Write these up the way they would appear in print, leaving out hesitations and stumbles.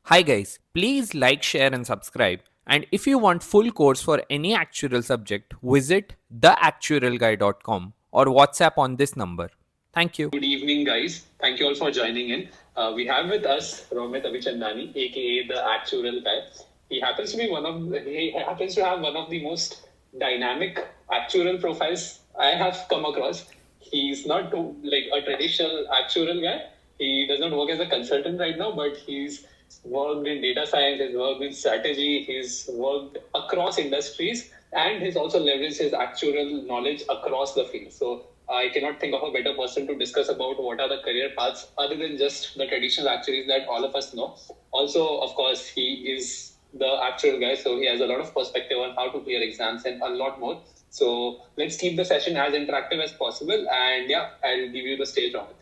Hi guys, please like, share and subscribe. And if you want full course for any actuarial subject, visit theactuarialguy.com or WhatsApp on this number. Thank you. Good evening, guys. Thank you all for joining in. We have with us Romit Avichandani, aka the Actuarial Guy. He happens to have one of the most dynamic actuarial profiles I have come across. He's not like a traditional actuarial guy. He does not work as a consultant right now, but he's worked in data science, he's worked in strategy, he's worked across industries, and he's also leveraged his actuarial knowledge across the field. So I cannot think of a better person to discuss about what are the career paths other than just the traditional actuaries that all of us know. Also, of course, he is the actual guy, so he has a lot of perspective on how to clear exams and a lot more. So let's keep the session as interactive as possible. And yeah, I'll give you the stage, Romit.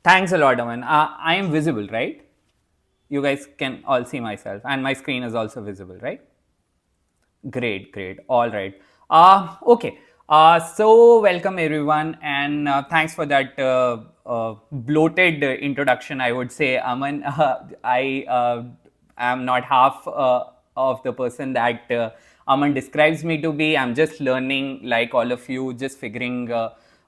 Thanks a lot, Aman. I am visible, right? You guys can all see myself, and my screen is also visible, right? Great, great. All right. Okay. So welcome everyone, and thanks for that bloated introduction. I would say, Aman. I am not half of the person that Aman describes me to be. I'm just learning, like all of you, just figuring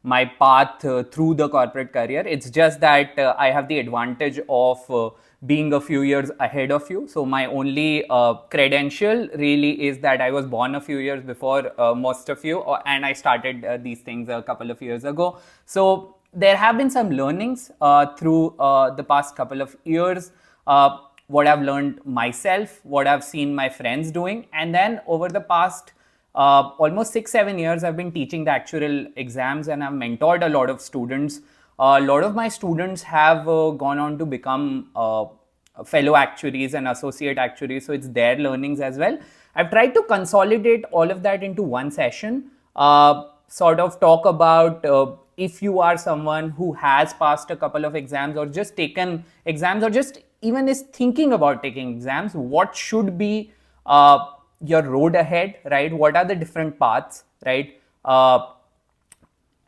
my path through the corporate career. It's just that I have the advantage of being a few years ahead of you. So my only credential really is that I was born a few years before most of you, and I started these things a couple of years ago. So there have been some learnings through the past couple of years. What I've learned myself, what I've seen my friends doing, and then over the past almost 6-7 years, I've been teaching the actuarial exams, and I've mentored a lot of students. A lot of my students have gone on to become fellow actuaries and associate actuaries, so it's their learnings as well. I've tried to consolidate all of that into one session, sort of talk about if you are someone who has passed a couple of exams or just taken exams or just even is thinking about taking exams, what should be your road ahead, right? What are the different paths, right?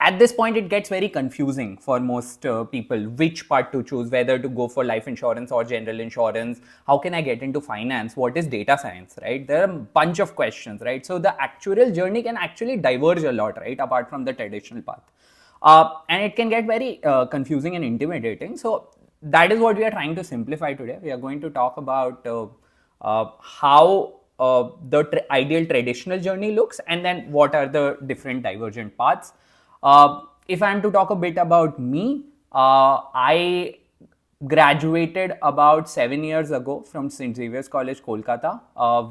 At this point, it gets very confusing for most people which part to choose, whether to go for life insurance or general insurance. How can I get into finance? What is data science, right? There are a bunch of questions, right? So the actuarial journey can actually diverge a lot, right? Apart from the traditional path. And it can get very confusing and intimidating. So that is what we are trying to simplify today. We are going to talk about how the ideal traditional journey looks, and then what are the different divergent paths. If I am to talk a bit about me, I graduated about 7 years ago from St. Xavier's College, Kolkata,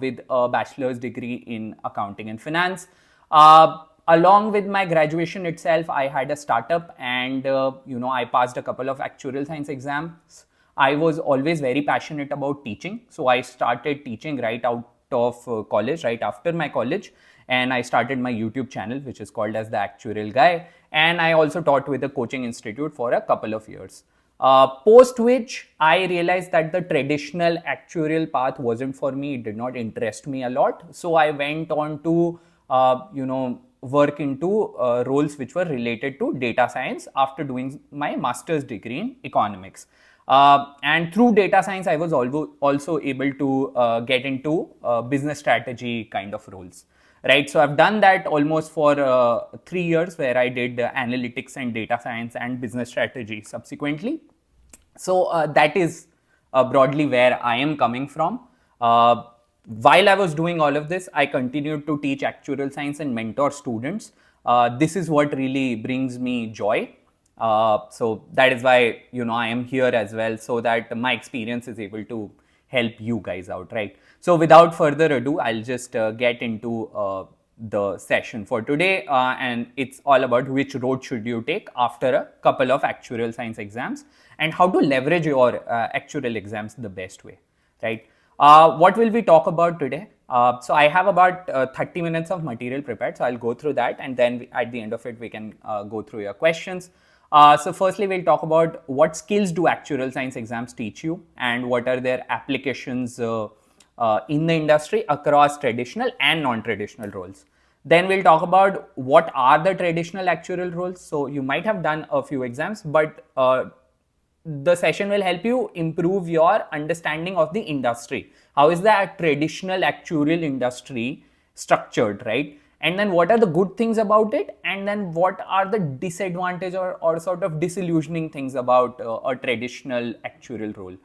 with a bachelor's degree in accounting and finance. Along with my graduation itself, I had a startup, and I passed a couple of actuarial science exams. I was always very passionate about teaching, so I started teaching right out of college, right after my college, and I started my YouTube channel, which is called as the Actuarial Guy, and I also taught with a coaching institute for a couple of years. Post which I realized that the traditional actuarial path wasn't for me. It did not interest me a lot, so I went on to work into roles which were related to data science after doing my master's degree in economics. And through data science, I was also able to get into business strategy kind of roles. Right, so I've done that almost for 3 years, where I did analytics and data science and business strategy subsequently. So that is broadly where I am coming from. While I was doing all of this, I continued to teach actuarial science and mentor students. This is what really brings me joy. So that is why I am here as well, so that my experience is able to help you guys out, right? So without further ado, I'll just get into the session for today, and it's all about which road should you take after a couple of actuarial science exams, and how to leverage your actuarial exams the best way, right? What will we talk about today? So I have about 30 minutes of material prepared, so I'll go through that, and then at the end of it, we can go through your questions. So firstly, we'll talk about what skills do actuarial science exams teach you, and what are their applications in the industry across traditional and non-traditional roles. Then we'll talk about what are the traditional actuarial roles. So you might have done a few exams, but the session will help you improve your understanding of the industry. How is the traditional actuarial industry structured, right? And then what are the good things about it, and then what are the disadvantage or sort of disillusioning things about a traditional actuarial role.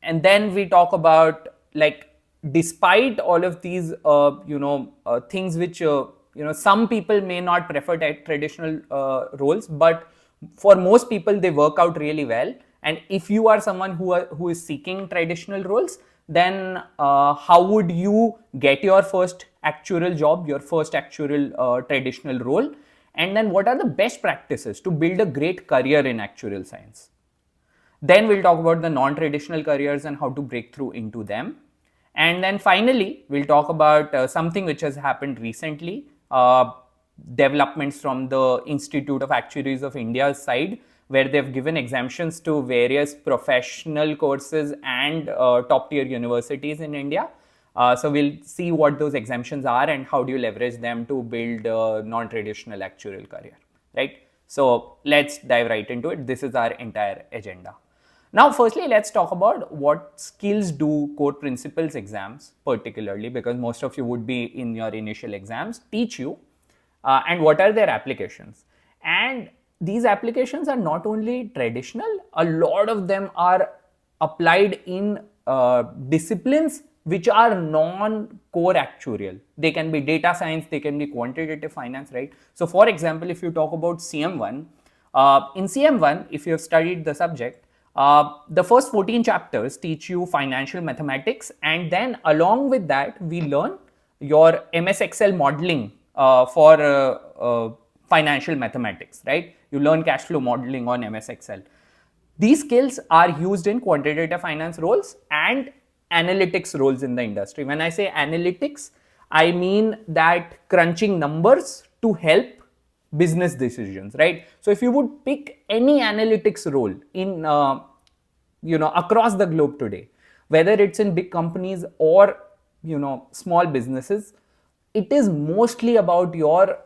And then we talk about, like, despite all of these things which some people may not prefer traditional roles, but for most people they work out really well. And if you are someone who is seeking traditional roles, then how would you get your first actuarial job, your first actuarial traditional role, and then what are the best practices to build a great career in actuarial science. Then we'll talk about the non-traditional careers and how to break through into them. And then finally, we'll talk about something which has happened recently, developments from the Institute of Actuaries of India's side, where they've given exemptions to various professional courses and top tier universities in India. So we'll see what those exemptions are and how do you leverage them to build a non-traditional actuarial career, right? So let's dive right into it. This is our entire agenda. Now, firstly, let's talk about what skills do core principles exams, particularly because most of you would be in your initial exams, teach you, and what are their applications. And these applications are not only traditional, a lot of them are applied in disciplines which are non-core actuarial. They can be data science, they can be quantitative finance, right? So for example, if you talk about CM1, in CM1, if you have studied the subject, the first 14 chapters teach you financial mathematics, and then along with that, we learn your MS Excel modeling for financial mathematics, right? You learn cash flow modeling on MS Excel. These skills are used in quantitative finance roles and analytics roles in the industry. When I say analytics, I mean that crunching numbers to help business decisions, right? So if you would pick any analytics role in across the globe today, whether it's in big companies or small businesses, it is mostly about your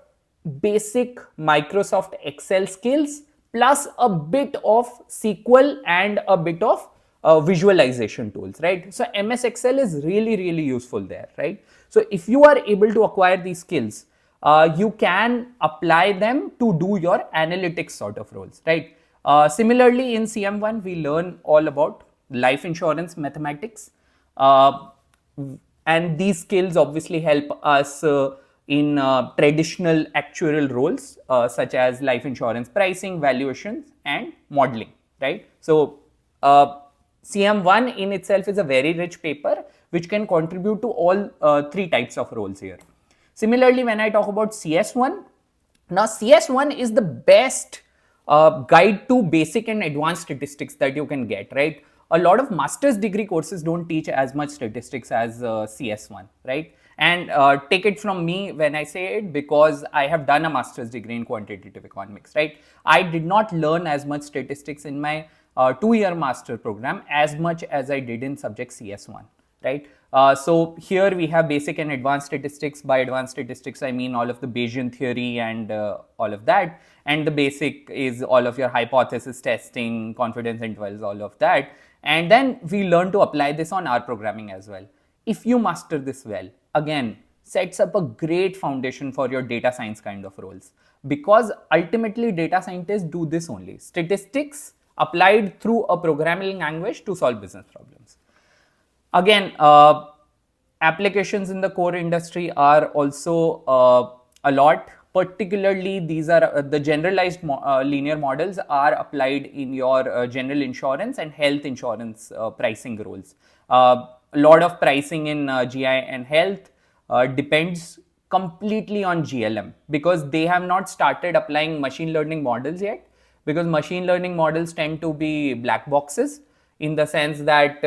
basic Microsoft Excel skills plus a bit of SQL and a bit of visualization tools, right? So MS Excel is really, really useful there, right? So if you are able to acquire these skills, you can apply them to do your analytics sort of roles, right? Similarly, in CM1, we learn all about life insurance mathematics. And these skills obviously help us in traditional actuarial roles such as life insurance pricing, valuations, and modeling, right? So CM1 in itself is a very rich paper which can contribute to all three types of roles here. Similarly, when I talk about CS1, now CS1 is the best guide to basic and advanced statistics that you can get, right? A lot of master's degree courses don't teach as much statistics as CS1, right? And take it from me when I say it, because I have done a master's degree in quantitative economics, right? I did not learn as much statistics in my 2-year master program as much as I did in subject CS1, right? So here we have basic and advanced statistics. By advanced statistics, I mean all of the Bayesian theory and all of that. And the basic is all of your hypothesis testing, confidence intervals, all of that. And then we learn to apply this on our programming as well. If you master this well, again, sets up a great foundation for your data science kind of roles. Because ultimately data scientists do this only. Statistics applied through a programming language to solve business problems. Again, applications in the core industry are also a lot. Particularly, these are the generalized linear models are applied in your general insurance and health insurance pricing roles. A lot of pricing in GI and health depends completely on GLM, because they have not started applying machine learning models yet, because machine learning models tend to be black boxes in the sense that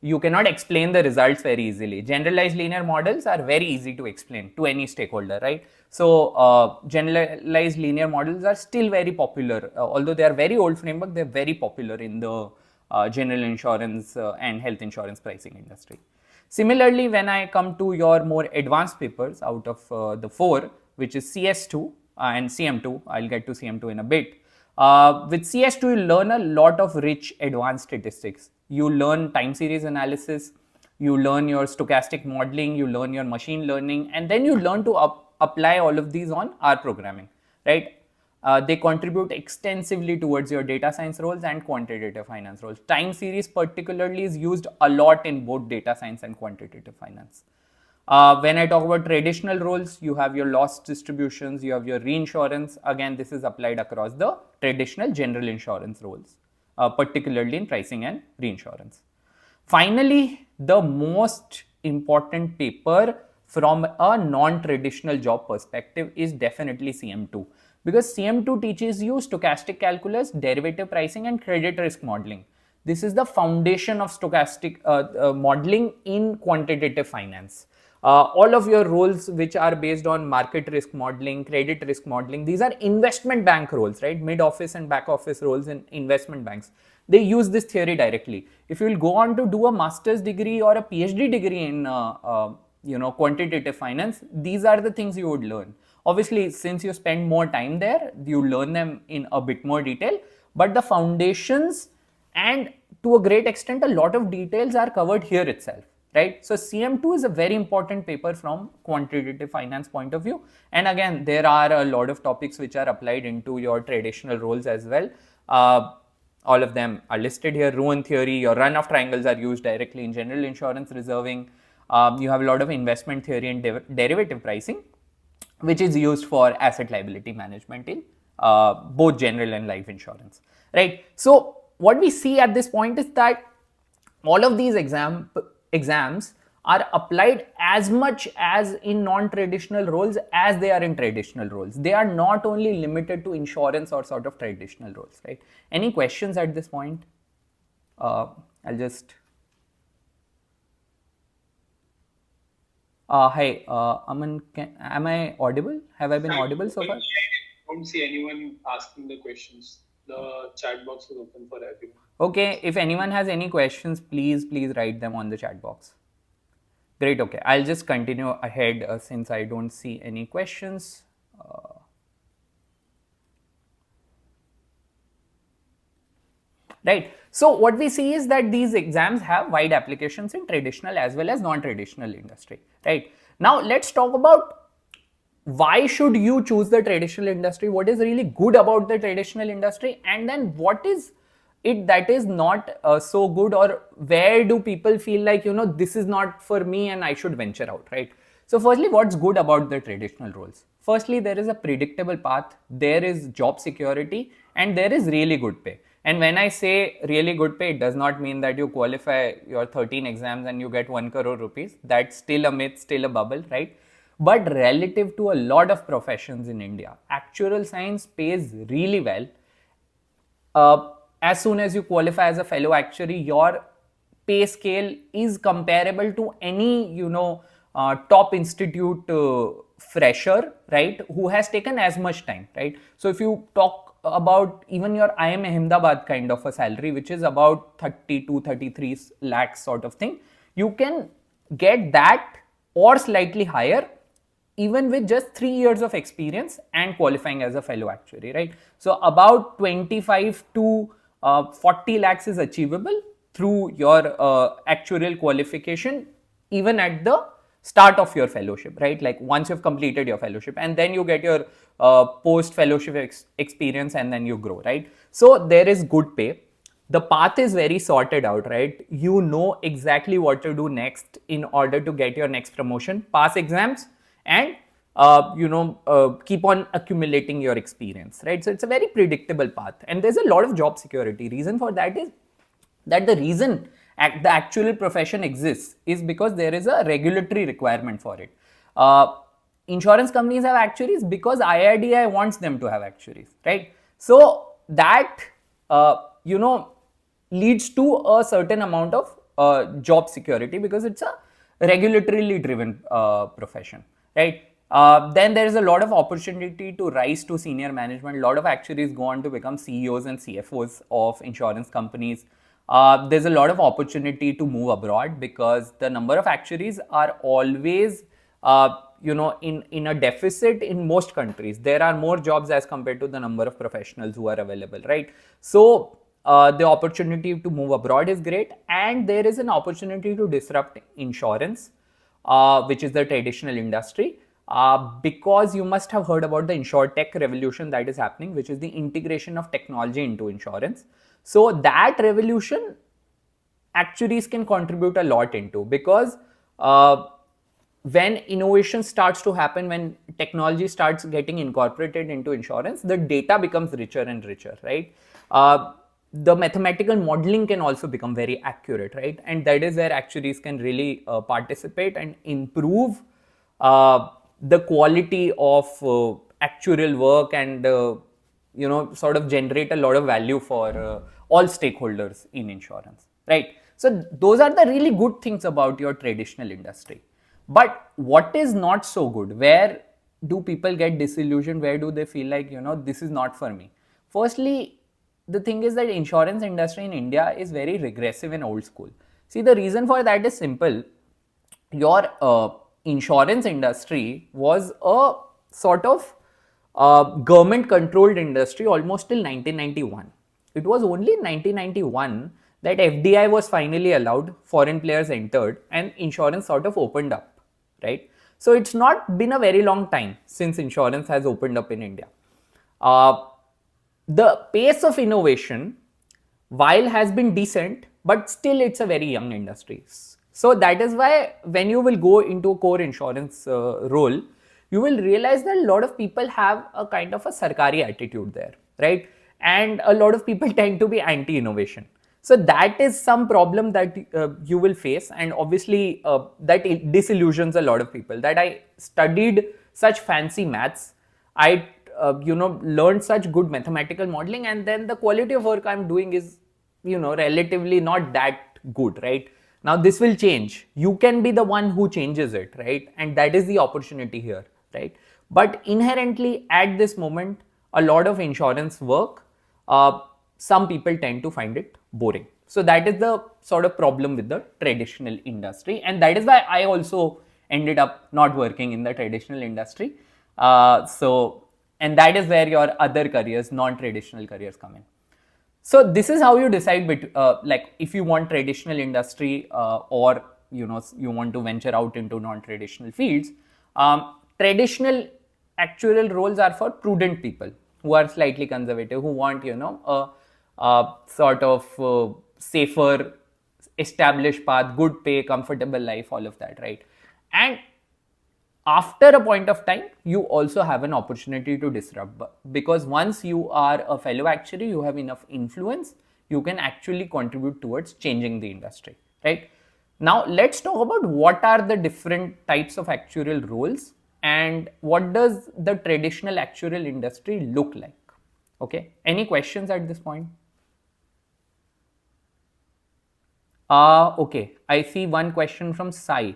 you cannot explain the results very easily. Generalized linear models are very easy to explain to any stakeholder, right? So generalized linear models are still very popular. Although they are very old framework, they are very popular in the general insurance and health insurance pricing industry. Similarly, when I come to your more advanced papers out of the 4, which is CS2 and CM2, I'll get to CM2 in a bit. With CS2, you learn a lot of rich advanced statistics. You learn time series analysis, you learn your stochastic modeling, you learn your machine learning, and then you learn to apply all of these on R programming, right? They contribute extensively towards your data science roles and quantitative finance roles. Time series particularly is used a lot in both data science and quantitative finance. When I talk about traditional roles, you have your loss distributions, you have your reinsurance. Again, this is applied across the traditional general insurance roles, particularly in pricing and reinsurance. Finally, the most important paper from a non-traditional job perspective is definitely CM2, because CM2 teaches you stochastic calculus, derivative pricing, and credit risk modeling. This is the foundation of stochastic modeling in quantitative finance. All of your roles which are based on market risk modeling, credit risk modeling, these are investment bank roles, right? Mid office and back office roles in investment banks. They use this theory directly. If you will go on to do a master's degree or a PhD degree in quantitative finance, these are the things you would learn. Obviously, since you spend more time there, you learn them in a bit more detail, but the foundations and to a great extent, a lot of details are covered here itself, right? So CM2 is a very important paper from quantitative finance point of view. And again, there are a lot of topics which are applied into your traditional roles as well. All of them are listed here. Ruin theory, your run-off triangles are used directly in general insurance reserving. You have a lot of investment theory and derivative pricing, which is used for asset liability management in both general and life insurance, right? So what we see at this point is that all of these exams are applied as much as in non-traditional roles as they are in traditional roles. They are not only limited to insurance or sort of traditional roles, right? Any questions at this point? I'll just... hi, Aman, am I audible? Have I been audible so far? I don't see anyone asking the questions. The chat box is open for everyone. Okay, if anyone has any questions, please write them on the chat box. Great, okay. I'll just continue ahead since I don't see any questions. Right. So what we see is that these exams have wide applications in traditional as well as non-traditional industry. Right. Now let's talk about why should you choose the traditional industry, what is really good about the traditional industry, and then what is it that is not so good, or where do people feel like, this is not for me and I should venture out, right? So firstly, what's good about the traditional roles? Firstly, there is a predictable path, there is job security, and there is really good pay. And when I say really good pay, it does not mean that you qualify your 13 exams and you get 1 crore rupees. That's still a myth, still a bubble, right? But relative to a lot of professions in India, actuarial science pays really well. As soon as you qualify as a fellow actuary, your pay scale is comparable to any, top institute fresher, right, who has taken as much time, right? So if you talk about even your IIM Ahmedabad kind of a salary, which is about 32, 33 lakhs sort of thing, you can get that or slightly higher even with just 3 years of experience and qualifying as a fellow actuary, right? So about 25 to 40 lakhs is achievable through your actuarial qualification even at the start of your fellowship, right? Like once you've completed your fellowship, and then you get your post fellowship experience, and then you grow, right? So there is good pay. The path is very sorted out, right? You know exactly what to do next in order to get your next promotion, pass exams, and keep on accumulating your experience, right? So it's a very predictable path, and there's a lot of job security. Reason for that is that the reason the actual profession exists is because there is a regulatory requirement for it. Insurance companies have actuaries because IRDAI wants them to have actuaries, right? So that leads to a certain amount of job security because it's a regulatorily driven profession, right? Then there is a lot of opportunity to rise to senior management. A lot of actuaries go on to become CEOs and CFOs of insurance companies. There's a lot of opportunity to move abroad because the number of actuaries are always in a deficit in most countries. There are more jobs as compared to the number of professionals who are available, right? So the opportunity to move abroad is great, and there is an opportunity to disrupt insurance, which is the traditional industry. Because you must have heard about the insurtech revolution that is happening, which is the integration of technology into insurance. So that revolution actuaries can contribute a lot into, because when innovation starts to happen, when technology starts getting incorporated into insurance, the data becomes richer and richer, right? The mathematical modeling can also become very accurate, right? And that is where actuaries can really participate and improve the quality of actuarial work, and sort of generate a lot of value for all stakeholders in insurance, right? So those are the really good things about your traditional industry. But what is not so good? Where do people get disillusioned? Where do they feel like, this is not for me? Firstly, the thing is that insurance industry in India is very regressive and old school. See, the reason for that is simple. Your insurance industry was a sort of government controlled industry almost till 1991. It was only in 1991 that FDI was finally allowed, foreign players entered, and insurance sort of opened up, right? So it's not been a very long time since insurance has opened up in India. The pace of innovation, while has been decent, but still it's a very young industry. So that is why when you will go into a core insurance role, you will realize that a lot of people have a kind of a sarkari attitude there, right? And a lot of people tend to be anti-innovation. So that is some problem that you will face, and obviously that disillusions a lot of people. That I studied such fancy maths, I learned such good mathematical modeling, and then the quality of work I'm doing is relatively not that good, right? Now this will change. You can be the one who changes it, right? And that is the opportunity here, right? But inherently at this moment, a lot of insurance work, some people tend to find it boring. So that is the sort of problem with the traditional industry, and that is why I also ended up not working in the traditional industry. And that is where your other careers, non-traditional careers, come in. So this is how you decide like if you want traditional industry or you want to venture out into non-traditional fields. Traditional actuarial roles are for prudent people who are slightly conservative, who want a sort of safer, established path, good pay, comfortable life, all of that, right? And after a point of time, you also have an opportunity to disrupt, because once you are a fellow actuary, you have enough influence, you can actually contribute towards changing the industry, right? Now let's talk about what are the different types of actuarial roles and what does the traditional actuarial industry look like. Okay, any questions at this point? Okay, I see one question from Sai.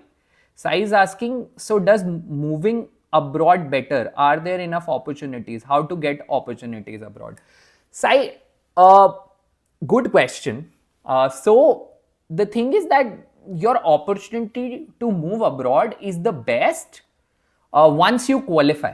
Sai is asking, so does moving abroad better? Are there enough opportunities? How to get opportunities abroad? Sai, good question. So the thing is that your opportunity to move abroad is the best once you qualify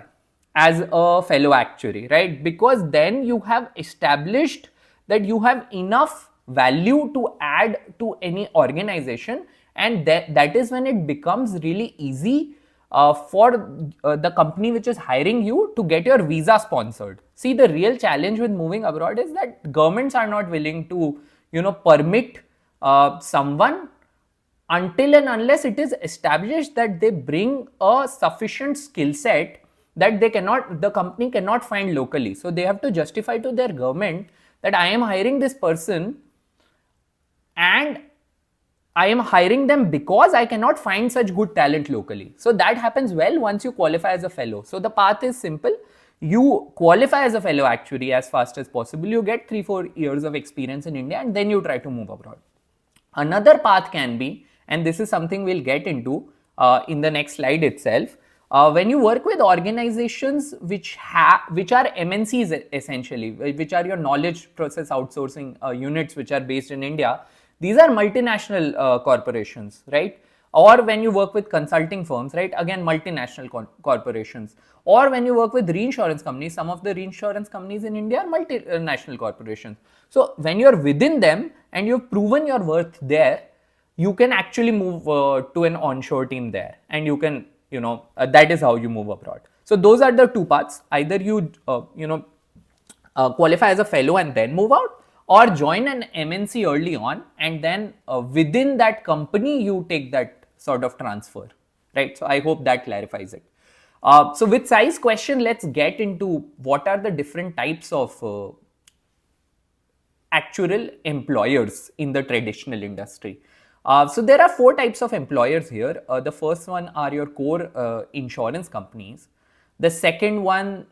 as a fellow actuary, right? Because then you have established that you have enough value to add to any organization, and that is when it becomes really easy for the company which is hiring you to get your visa sponsored. See, the real challenge with moving abroad is that governments are not willing to permit someone until and unless it is established that they bring a sufficient skill set that the company cannot find locally. So they have to justify to their government that I am hiring this person and I am hiring them because I cannot find such good talent locally. So that happens well once you qualify as a fellow. So the path is simple. You qualify as a fellow actuary as fast as possible. You get 3-4 years of experience in India, and then you try to move abroad. Another path can be, and this is something we'll get into in the next slide itself, when you work with organizations which are MNCs essentially, which are your knowledge process outsourcing units which are based in India. These are multinational corporations, right? or when you work with consulting firms, right? Again, multinational corporations, or when you work with reinsurance companies, some of the reinsurance companies in India are multinational corporations. So when you're within them and you've proven your worth there, you can actually move to an onshore team there, and you can, that is how you move abroad. So those are the two paths. Either you, qualify as a fellow and then move out, or join an MNC early on, and then within that company you take that sort of transfer, right? So I hope that clarifies it. So with Sai's question, let's get into what are the different types of actuarial employers in the traditional industry. So there are 4 types of employers here. The first one are your core insurance companies. The second one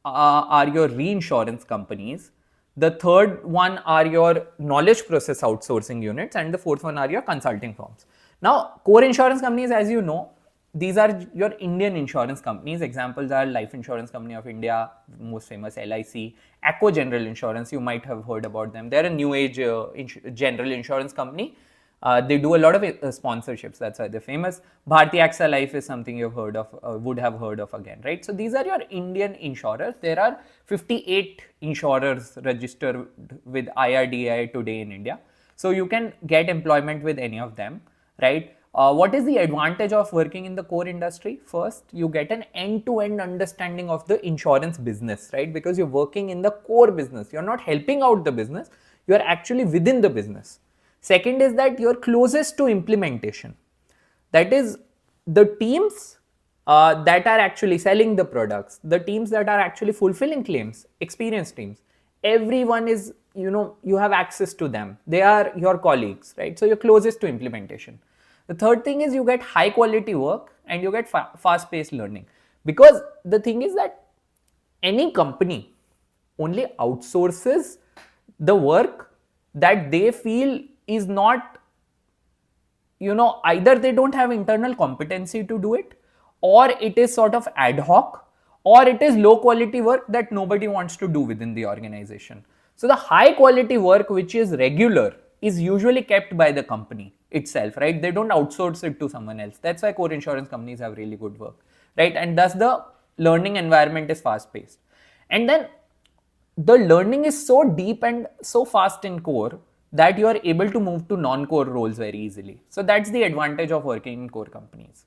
are your reinsurance companies. The third one are your knowledge process outsourcing units, and the fourth one are your consulting firms. Now, core insurance companies, as you know, these are your Indian insurance companies. Examples are Life Insurance Company of India, most famous LIC, Acco General Insurance, you might have heard about them. They're a new age general insurance company. They do a lot of sponsorships, that's why they're famous. Bharti AXA Life is something you've heard of, would have heard of again, right? So these are your Indian insurers. There are 58 insurers registered with IRDAI today in India. So you can get employment with any of them, right? What is the advantage of working in the core industry? First, you get an end-to-end understanding of the insurance business, right? Because you're working in the core business. You're not helping out the business, you're actually within the business. Second is that you're closest to implementation. That is, the teams that are actually selling the products, the teams that are actually fulfilling claims, experienced teams, everyone is, you have access to them. They are your colleagues, right? So you're closest to implementation. The third thing is you get high quality work and you get fast paced learning. Because the thing is that any company only outsources the work that they feel is not, either they don't have internal competency to do it, or it is sort of ad hoc, or it is low quality work that nobody wants to do within the organization. So the high quality work which is regular is usually kept by the company itself, right? They don't outsource it to someone else. That's why core insurance companies have really good work, right? And thus the learning environment is fast paced. And then the learning is so deep and so fast in core that you are able to move to non-core roles very easily. So that's the advantage of working in core companies.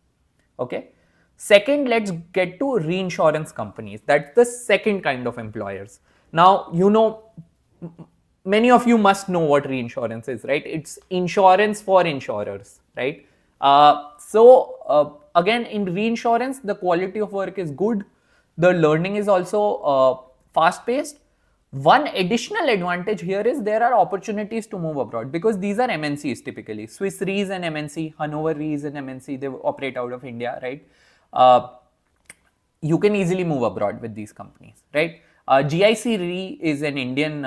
Okay. Second, let's get to reinsurance companies. That's the second kind of employers. Now, many of you must know what reinsurance is, right? It's insurance for insurers, right? Again, in reinsurance, the quality of work is good. The learning is also fast paced. One additional advantage here is there are opportunities to move abroad, because these are MNCs typically. Swiss Re is an MNC, Hannover Re is an MNC, they operate out of India, right? You can easily move abroad with these companies, right? GIC Re is an Indian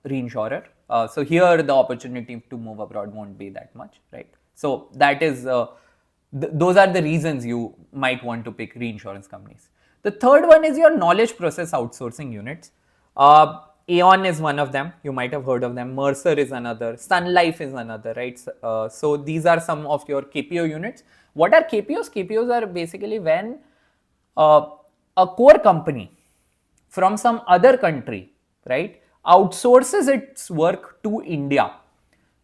reinsurer. So here the opportunity to move abroad won't be that much, right? So that is, those are the reasons you might want to pick reinsurance companies. The third one is your knowledge process outsourcing units. Aon is one of them, you might have heard of them. Mercer is another, Sun Life is another, right? So these are some of your KPO units. What are KPOs? KPOs are basically when a core company from some other country, right, outsources its work to India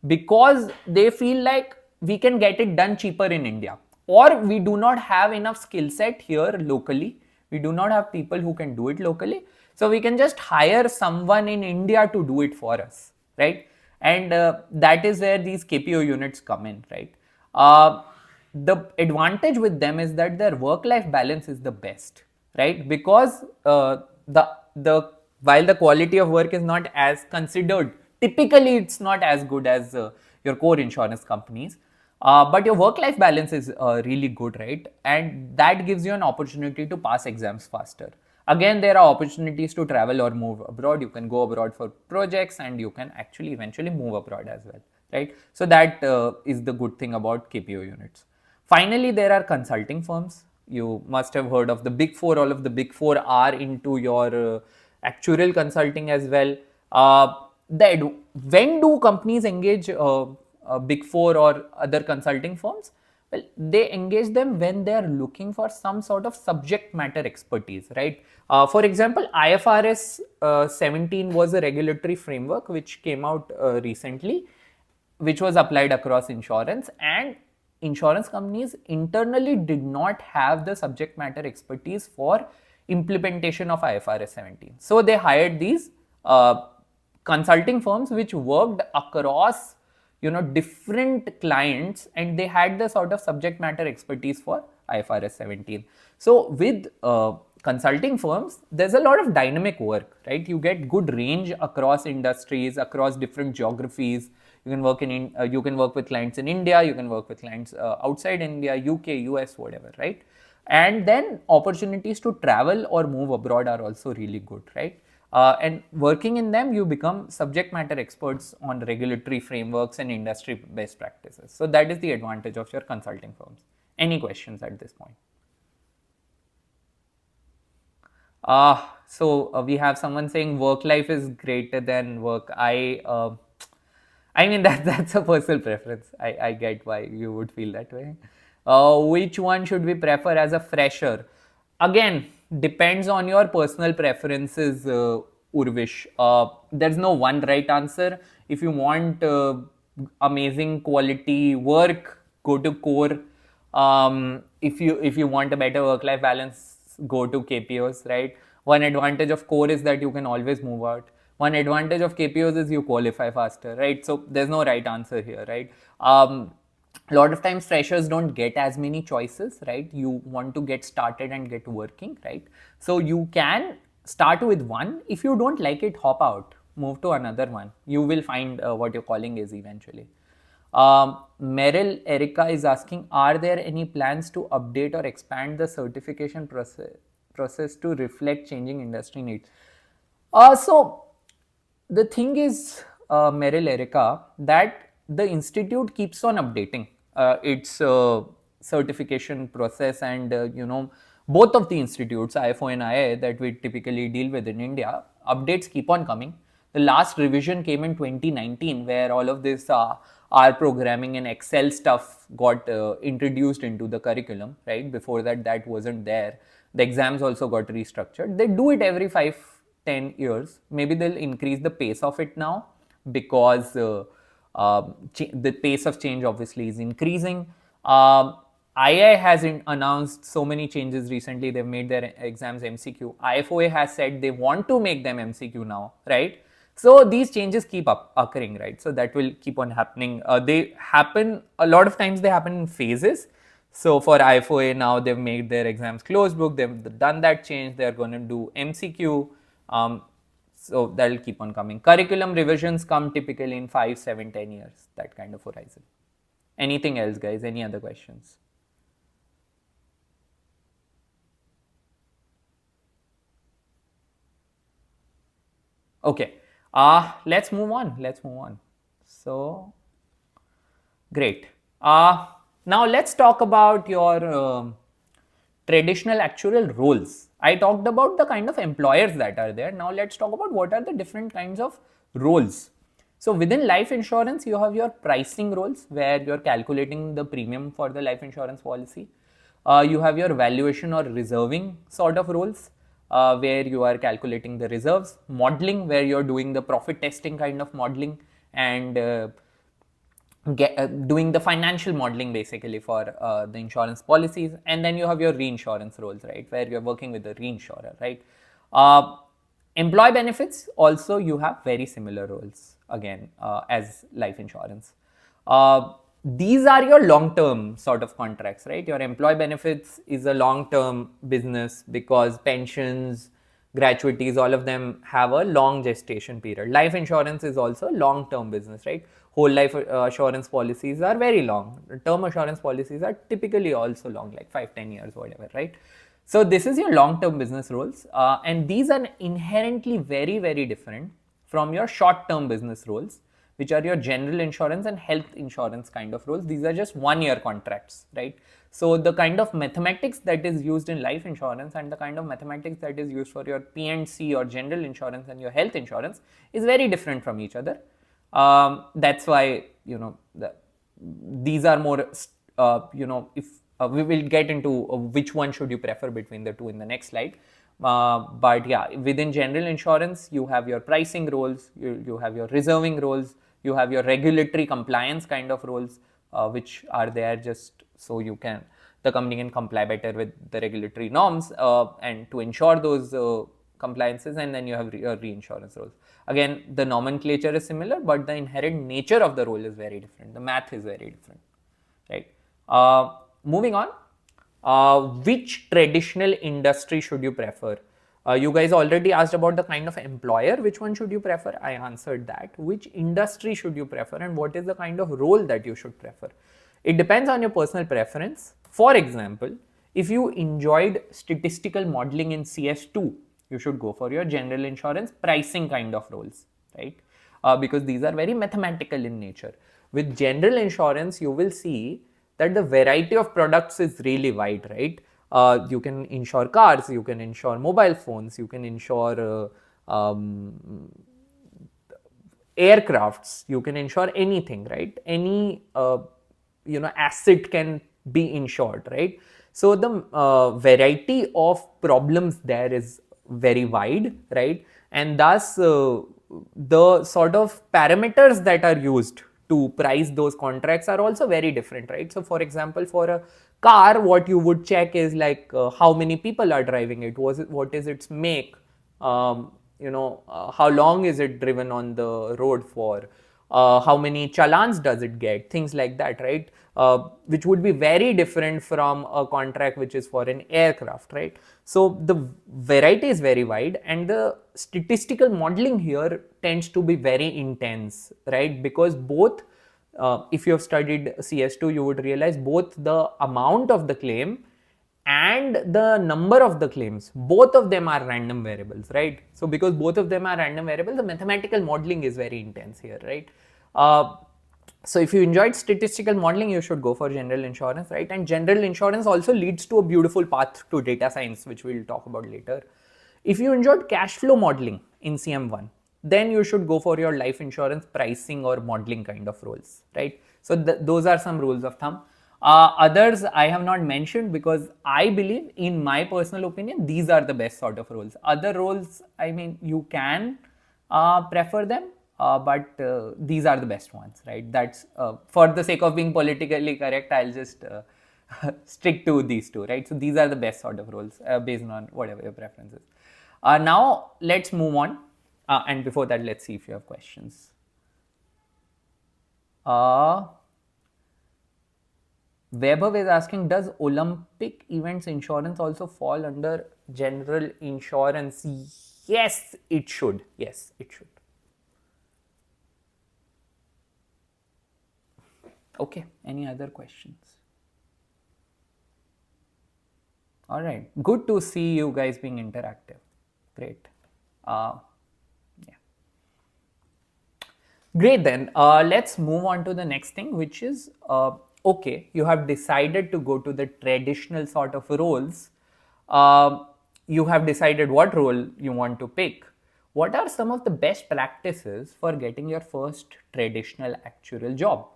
because they feel like we can get it done cheaper in India, or we do not have enough skill set here locally. We do not have people who can do it locally. So we can just hire someone in India to do it for us, right? And that is where these KPO units come in, right? The advantage with them is that their work-life balance is the best, right? Because while the quality of work is not as considered, typically it's not as good as your core insurance companies. But your work-life balance is really good, right? And that gives you an opportunity to pass exams faster. Again, there are opportunities to travel or move abroad. You can go abroad for projects and you can actually eventually move abroad as well, right? So that is the good thing about KPO units. Finally, there are consulting firms. You must have heard of the Big Four. All of the Big Four are into your actuarial consulting as well. When do companies engage Big Four or other consulting firms? Well, they engage them when they are looking for some sort of subject matter expertise, right? For example, IFRS 17 was a regulatory framework which came out recently, which was applied across insurance, and insurance companies internally did not have the subject matter expertise for implementation of IFRS 17. So they hired these consulting firms which worked across different clients, and they had the sort of subject matter expertise for IFRS 17. So with consulting firms, there's a lot of dynamic work, right? You get good range across industries, across different geographies. You can work you can work with clients in India, you can work with clients outside India, UK, US, whatever, right? And then opportunities to travel or move abroad are also really good, right? And working in them, you become subject matter experts on regulatory frameworks and industry best practices. So that is the advantage of your consulting firms. Any questions at this point? We have someone saying work life is greater than work. I mean that's a personal preference. I get why you would feel that way. Which one should we prefer as a fresher? Again, depends on your personal preferences, Urvish. There's no one right answer. If you want amazing quality work, go to core. If you want a better work-life balance, go to KPOs, right? One advantage of core is that you can always move out. One advantage of KPOs is you qualify faster, right? So there's no right answer here, right? A lot of times freshers don't get as many choices, right? You want to get started and get working, right? So you can start with one. If you don't like it, hop out, move to another one. You will find what your calling is eventually. Meryl Erica is asking, are there any plans to update or expand the certification process to reflect changing industry needs? So the thing is, Meryl Erica, that the institute keeps on updating its certification process, and both of the institutes, IFO and IA, that we typically deal with in India, updates keep on coming. The last revision came in 2019, where all of this R programming and Excel stuff got introduced into the curriculum, right? Before that, that wasn't there. The exams also got restructured. They do it every 5-10 years. Maybe they'll increase the pace of it now because the pace of change obviously is increasing. II has announced so many changes recently. They've made their exams MCQ. IFOA has said they want to make them MCQ now, right? So these changes keep occurring, right? So that will keep on happening. They happen, a lot of times they happen in phases. So for IFOA now, they've made their exams closed book. They've done that change. They're going to do MCQ. So that'll keep on coming. Curriculum revisions come typically in 5, 7, 10 years, that kind of horizon. Anything else, guys? Any other questions? Okay. Let's move on. So, great. Now let's talk about your traditional actuarial roles. I talked about the kind of employers that are there. Now let's talk about what are the different kinds of roles. So within life insurance, you have your pricing roles, where you're calculating the premium for the life insurance policy. You have your valuation or reserving sort of roles, where you are calculating the reserves. Modeling, where you're doing the profit testing kind of modeling, and doing the financial modeling basically for the insurance policies. And then you have your reinsurance roles, right, where you're working with the reinsurer, right? Employee benefits, also you have very similar roles again as life insurance. These are your long-term sort of contracts, right? Your employee benefits is a long-term business because pensions, gratuities, all of them have a long gestation period. Life insurance is also a long-term business, right? Whole life assurance policies are very long. Term assurance policies are typically also long, like 5-10 years, whatever, right? So this is your long-term business roles, and these are inherently very, very different from your short-term business roles, which are your general insurance and health insurance kind of roles. These are just 1-year contracts, right? So the kind of mathematics that is used in life insurance and the kind of mathematics that is used for your P&C or general insurance and your health insurance is very different from each other. That's why these are more if we will get into which one should you prefer between the two in the next slide. But yeah, within general insurance, you have your pricing roles, you have your reserving roles, you have your regulatory compliance kind of roles, which are there just so the company can comply better with the regulatory norms and to ensure those compliances. And then you have your reinsurance roles. Again, the nomenclature is similar, but the inherent nature of the role is very different. The math is very different, right? Moving on, which traditional industry should you prefer? You guys already asked about the kind of employer, which one should you prefer? I answered that. Which industry should you prefer, and what is the kind of role that you should prefer? It depends on your personal preference. For example, if you enjoyed statistical modeling in CS2, you should go for your general insurance pricing kind of roles, right? Because these are very mathematical in nature. With general insurance, you will see that the variety of products is really wide, right? You can insure cars, you can insure mobile phones, you can insure aircrafts, you can insure anything, right? Any asset can be insured, right? So the variety of problems there is very wide, right? And thus the sort of parameters that are used to price those contracts are also very different, right? So for example, for a car, what you would check is like how many people are driving it, what is its make, how long is it driven on the road for, how many challans does it get, things like that, right? Which would be very different from a contract which is for an aircraft, right? So the variety is very wide, and the statistical modeling here tends to be very intense, right? Because both, if you have studied CS2, you would realize both the amount of the claim and the number of the claims, both of them are random variables, right? So because both of them are random variables, the mathematical modeling is very intense here, right? So if you enjoyed statistical modeling, you should go for general insurance, right? And general insurance also leads to a beautiful path to data science, which we'll talk about later. If you enjoyed cash flow modeling in CM1, then you should go for your life insurance pricing or modeling kind of roles, right? So those are some rules of thumb. Others I have not mentioned because I believe, in my personal opinion, these are the best sort of roles. Other roles, I mean, you can prefer them, but these are the best ones, right? That's for the sake of being politically correct, I'll just stick to these two, right? So these are the best sort of roles based on whatever your preference is. Now let's move on, and before that, let's see if you have questions. Weber is asking, does Olympic events insurance also fall under general insurance? Yes, it should. Yes, it should. Okay, any other questions? All right, good to see you guys being interactive. Great. Yeah. Great, then let's move on to the next thing, which is okay, you have decided to go to the traditional sort of roles. You have decided what role you want to pick. What are some of the best practices for getting your first traditional actuarial job?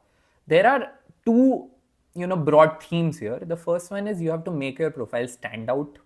There are two broad themes here. The first one is you have to make your profile stand out,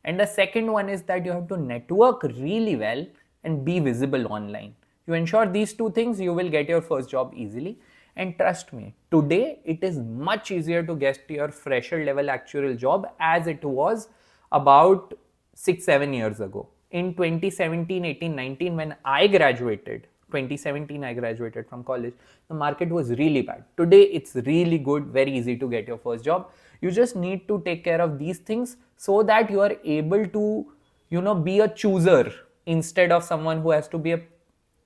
and the second one is that you have to network really well and be visible online. You ensure these two things, you will get your first job easily. And trust me, today it is much easier to get your fresher level actuarial job as it was about 6-7 years ago. In 2017, 18, 19, when I graduated, 2017 I graduated from college, the market was really bad. Today it's really good, very easy to get your first job. You just need to take care of these things so that you are able to be a chooser instead of someone who has to be a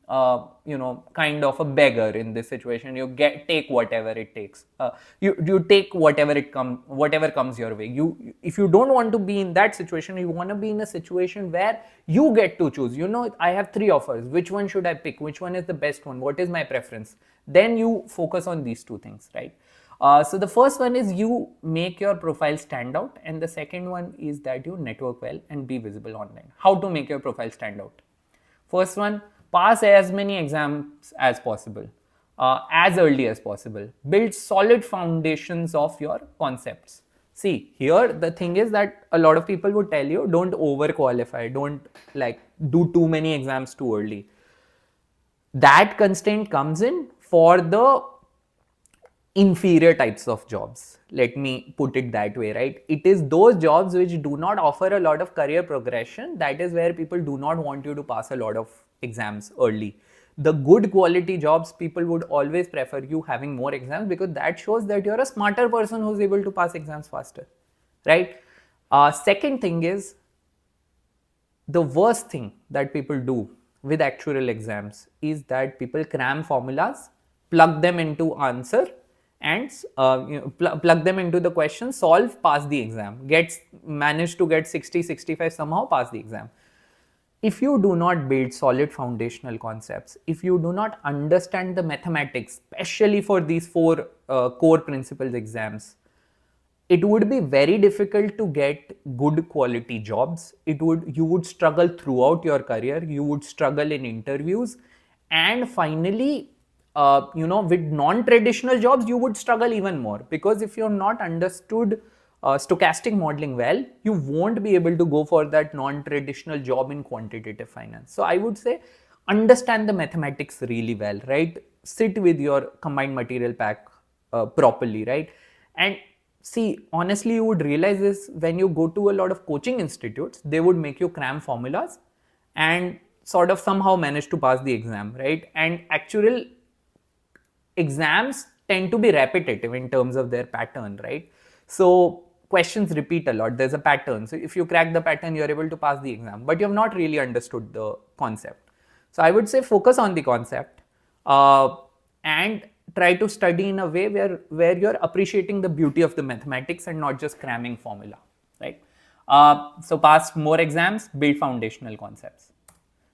kind of a beggar in this situation. You take whatever it takes. You take whatever comes your way. If you don't want to be in that situation, you want to be in a situation where you get to choose. I have 3 offers. Which one should I pick? Which one is the best one? What is my preference? Then you focus on these 2 things, right? So the first one is you make your profile stand out, and the second one is that you network well and be visible online. How to make your profile stand out? First one, pass as many exams as possible. as early as possible. Build solid foundations of your concepts. See, here the thing is that a lot of people would tell you don't over qualify, don't like do too many exams too early. That constraint comes in for the inferior types of jobs. Let me put it that way, right? It is those jobs which do not offer a lot of career progression. That is where people do not want you to pass a lot of exams early. The good quality jobs, people would always prefer you having more exams because that shows that you're a smarter person who's able to pass exams faster, right? Second thing is, the worst thing that people do with actuarial exams is that people cram formulas, plug them into answer, and plug them into the question, solve, pass the exam, manage to get 60, 65, somehow pass the exam. If you do not build solid foundational concepts, if you do not understand the mathematics, especially for these four core principles exams, it would be very difficult to get good quality jobs. You would struggle throughout your career, you would struggle in interviews, and finally, with non-traditional jobs you would struggle even more, because if you're not understood stochastic modeling well, you won't be able to go for that non-traditional job in quantitative finance. So I would say understand the mathematics really well, right? Sit with your combined material pack properly, right? And see, honestly, you would realize this when you go to a lot of coaching institutes. They would make you cram formulas and sort of somehow manage to pass the exam, right? And actual exams tend to be repetitive in terms of their pattern, right? So questions repeat a lot. There's a pattern. So if you crack the pattern, you're able to pass the exam, but you have not really understood the concept. So I would say focus on the concept and try to study in a way where you're appreciating the beauty of the mathematics and not just cramming formula, right? So pass more exams, build foundational concepts.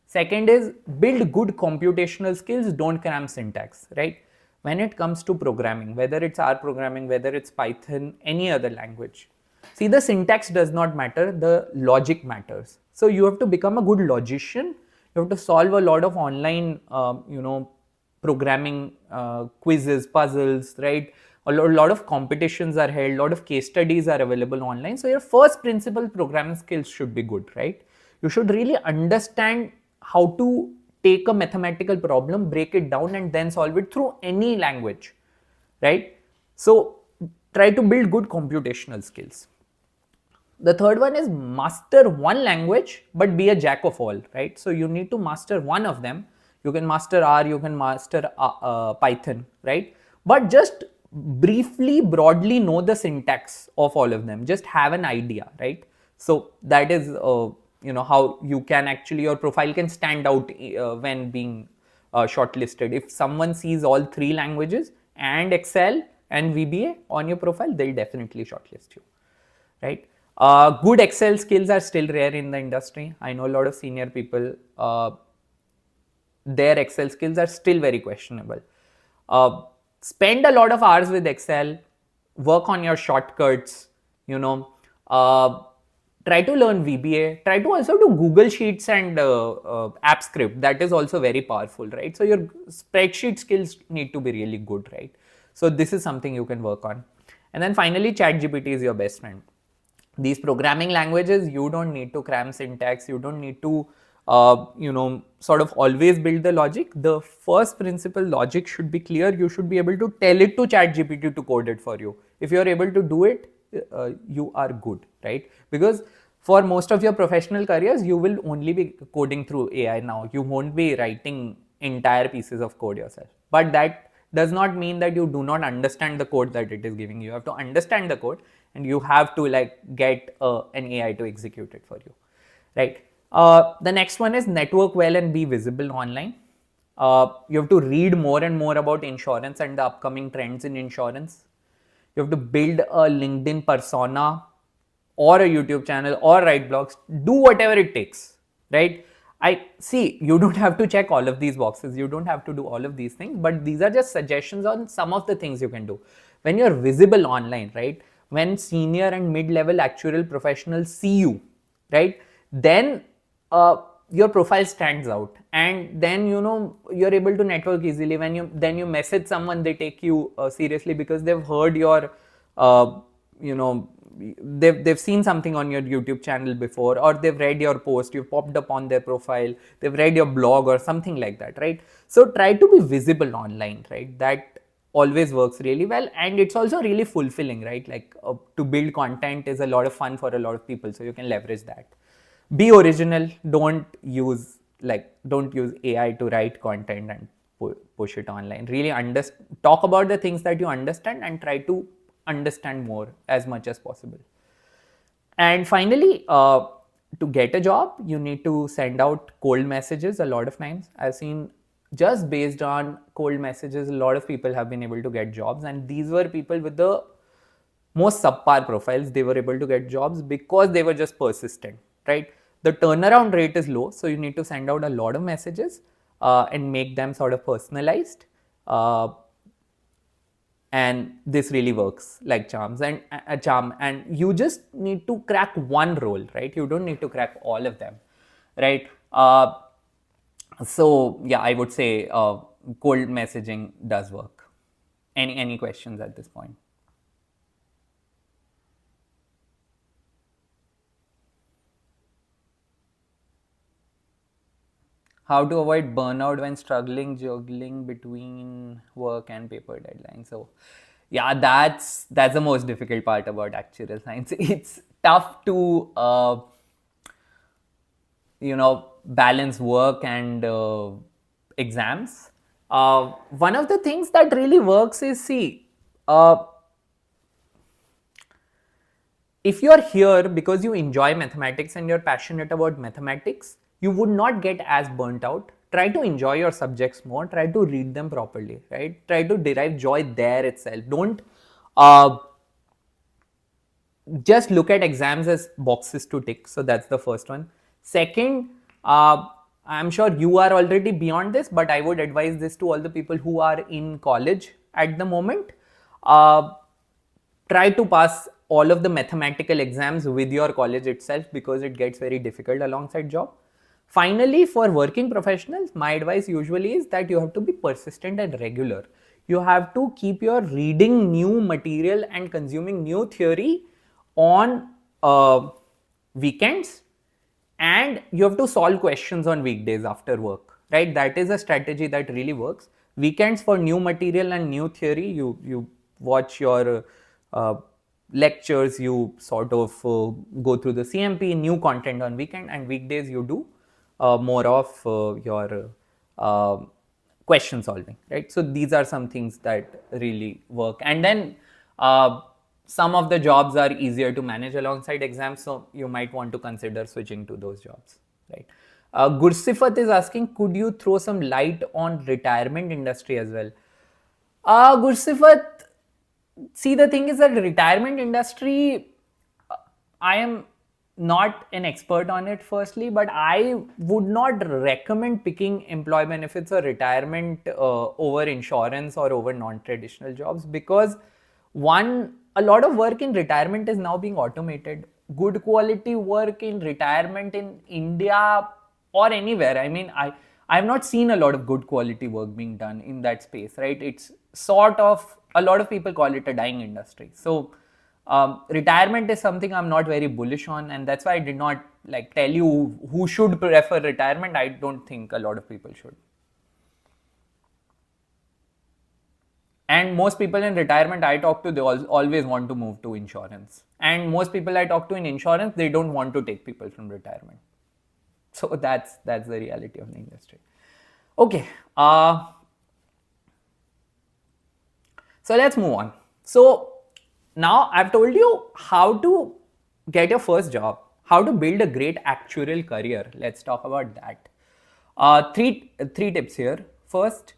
Second is build good computational skills, don't cram syntax, right? When it comes to programming, whether it's R programming, whether it's Python, any other language, see, the syntax does not matter, the logic matters. So you have to become a good logician. You have to solve a lot of online, programming quizzes, puzzles, right? A lot of competitions are held, a lot of case studies are available online. So your first principle programming skills should be good, right? You should really understand how to take a mathematical problem, break it down, and then solve it through any language, right? So try to build good computational skills. The third one is master one language, but be a jack of all, right? So you need to master one of them. You can master R, you can master Python, right? But just briefly, broadly know the syntax of all of them. Just have an idea, right? So that is, how you can actually, your profile can stand out when being shortlisted. If someone sees all three languages and Excel and VBA on your profile, they'll definitely shortlist you, right? Good Excel skills are still rare in the industry. I know a lot of senior people, their Excel skills are still very questionable. Spend a lot of hours with Excel, work on your shortcuts, try to learn VBA, try to also do Google Sheets and App Script. That is also very powerful, right? So your spreadsheet skills need to be really good, right? So this is something you can work on. And then finally, ChatGPT is your best friend. These programming languages, you don't need to cram syntax, you don't need to sort of always build the logic. The first principle logic should be clear. You should be able to tell it to ChatGPT to code it for you. If you're able to do it, you are good, right? Because for most of your professional careers, you will only be coding through AI now. You won't be writing entire pieces of code yourself. But that does not mean that you do not understand the code that it is giving you. You have to understand the code and you have to get an AI to execute it for you, right? The next one is network well and be visible online. You have to read more and more about insurance and the upcoming trends in insurance. You have to build a LinkedIn persona or a YouTube channel or write blogs. Do whatever it takes, right? I see, you don't have to check all of these boxes. You don't have to do all of these things, but these are just suggestions on some of the things you can do. When you're visible online, right? When senior and mid-level actuarial professionals see you, right? Then your profile stands out, and then you're able to network easily. When you message someone, they take you seriously because they've heard your uh, you know they've seen something on your YouTube channel before, or they've read your post, you popped up on their profile, they've read your blog or something like that, right? So try to be visible online, right? That always works really well, and it's also really fulfilling, right? Like to build content is a lot of fun for a lot of people, so you can leverage that. Be original. Don't use AI to write content and push it online. Really talk about the things that you understand and try to understand more as much as possible. And finally, to get a job, you need to send out cold messages. A lot of times I've seen, just based on cold messages, a lot of people have been able to get jobs, and these were people with the most subpar profiles. They were able to get jobs because they were just persistent, right? The turnaround rate is low, so you need to send out a lot of messages and make them sort of personalized. And this really works like charms and a charm. And you just need to crack one role, right? You don't need to crack all of them, right? So yeah, I would say cold messaging does work. Any questions at this point? How to avoid burnout when struggling juggling between work and paper deadlines? So yeah, that's the most difficult part about actuarial science. It's tough to balance work and exams. One of the things that really works is, see, if you're here because you enjoy mathematics and you're passionate about mathematics, you would not get as burnt out. Try to enjoy your subjects more, try to read them properly, right? Try to derive joy there itself. Don't just look at exams as boxes to tick. So that's the first one. Second, I'm sure you are already beyond this, but I would advise this to all the people who are in college at the moment. Try to pass all of the mathematical exams with your college itself, because it gets very difficult alongside job. Finally, for working professionals, my advice usually is that you have to be persistent and regular. You have to keep your reading new material and consuming new theory on weekends, and you have to solve questions on weekdays after work, right? That is a strategy that really works. Weekends for new material and new theory, you watch your lectures, you sort of go through the CMP, new content on weekend, and weekdays you do more of your question solving, right? So these are some things that really work. And then some of the jobs are easier to manage alongside exams, so you might want to consider switching to those jobs, right? Gursifat is asking, could you throw some light on retirement industry as well? Gursifat, see, the thing is that retirement industry, I am not an expert on it firstly, but I would not recommend picking employee benefits or retirement over insurance or over non-traditional jobs, because one, a lot of work in retirement is now being automated. Good quality work in retirement in India or anywhere, I mean, I have not seen a lot of good quality work being done in that space, right? It's sort of, a lot of people call it a dying industry. So retirement is something I'm not very bullish on, and that's why I did not like tell you who should prefer retirement. I don't think a lot of people should. And most people in retirement I talk to, they always want to move to insurance. And most people I talk to in insurance, they don't want to take people from retirement. So that's the reality of the industry. Okay. So let's move on. So now I've told you how to get your first job, how to build a great actuarial career. Let's talk about that. Three tips here. First,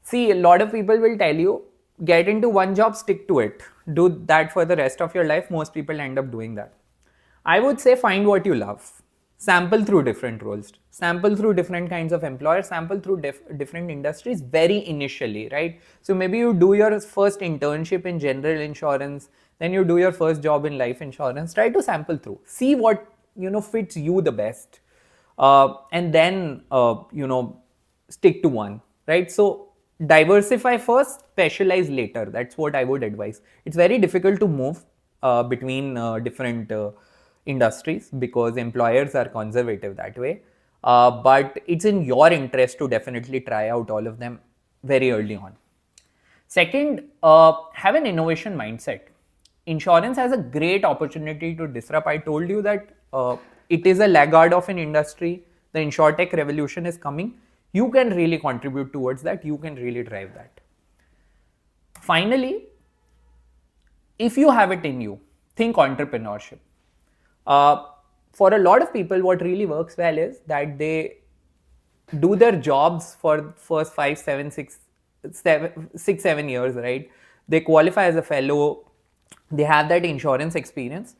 see, a lot of people will tell you, get into one job, stick to it. Do that for the rest of your life. Most people end up doing that. I would say find what you love. Sample through different roles, sample through different kinds of employers, sample through different industries very initially, right? So maybe you do your first internship in general insurance, then you do your first job in life insurance. Try to sample through, see what fits you the best. and then stick to one, right? So diversify first, specialize later. That's what I would advise. It's very difficult to move between different industries because employers are conservative that way. But it's in your interest to definitely try out all of them very early on. Second, have an innovation mindset. Insurance has a great opportunity to disrupt. I told you that it is a laggard of an industry. The insurtech revolution is coming. You can really contribute towards that. You can really drive that. Finally, if you have it in you, think entrepreneurship. Uh, for a lot of people, what really works well is that they do their jobs for first 5, 7, 6, 7 years, right? They qualify as a fellow, they have that insurance experience.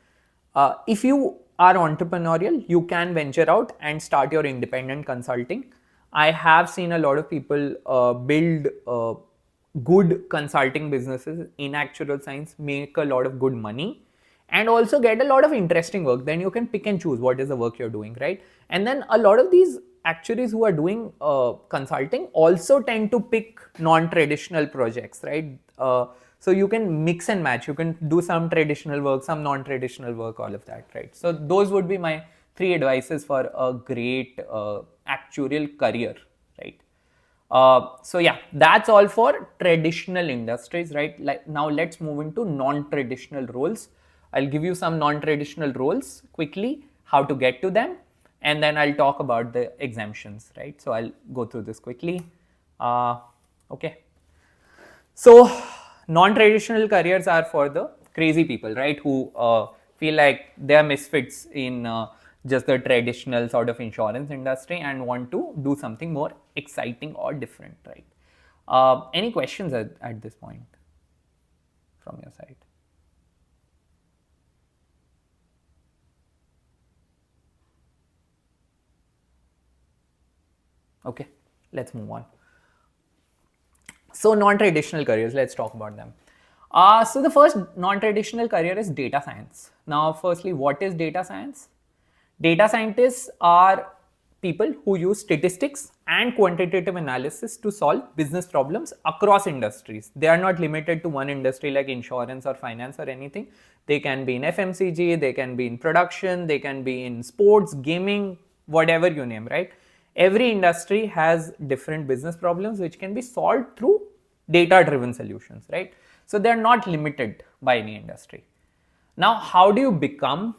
If you are entrepreneurial, you can venture out and start your independent consulting. I have seen a lot of people build good consulting businesses in actuarial science, make a lot of good money, and also get a lot of interesting work. Then you can pick and choose what is the work you're doing, right? And then a lot of these actuaries who are doing consulting also tend to pick non-traditional projects, right? So you can mix and match. You can do some traditional work, some non-traditional work, all of that, right? So those would be my 3 advices for a great actuarial career, right? So yeah, that's all for traditional industries, right? Like now let's move into non-traditional roles. I'll give you some non-traditional roles quickly, how to get to them, and then I'll talk about the exemptions, right? So I'll go through this quickly. Okay. So non-traditional careers are for the crazy people, right? Who feel like they are misfits in just the traditional sort of insurance industry and want to do something more exciting or different, right? Any questions at this point from your side? Okay, let's move on. So non-traditional careers, let's talk about them. So the first non-traditional career is data science. Now, firstly, what is data science? Data scientists are people who use statistics and quantitative analysis to solve business problems across industries. They are not limited to one industry like insurance or finance or anything. They can be in FMCG, they can be in production, they can be in sports, gaming, whatever you name, right? Every industry has different business problems which can be solved through data driven solutions, right? So they're not limited by any industry. Now, how do you become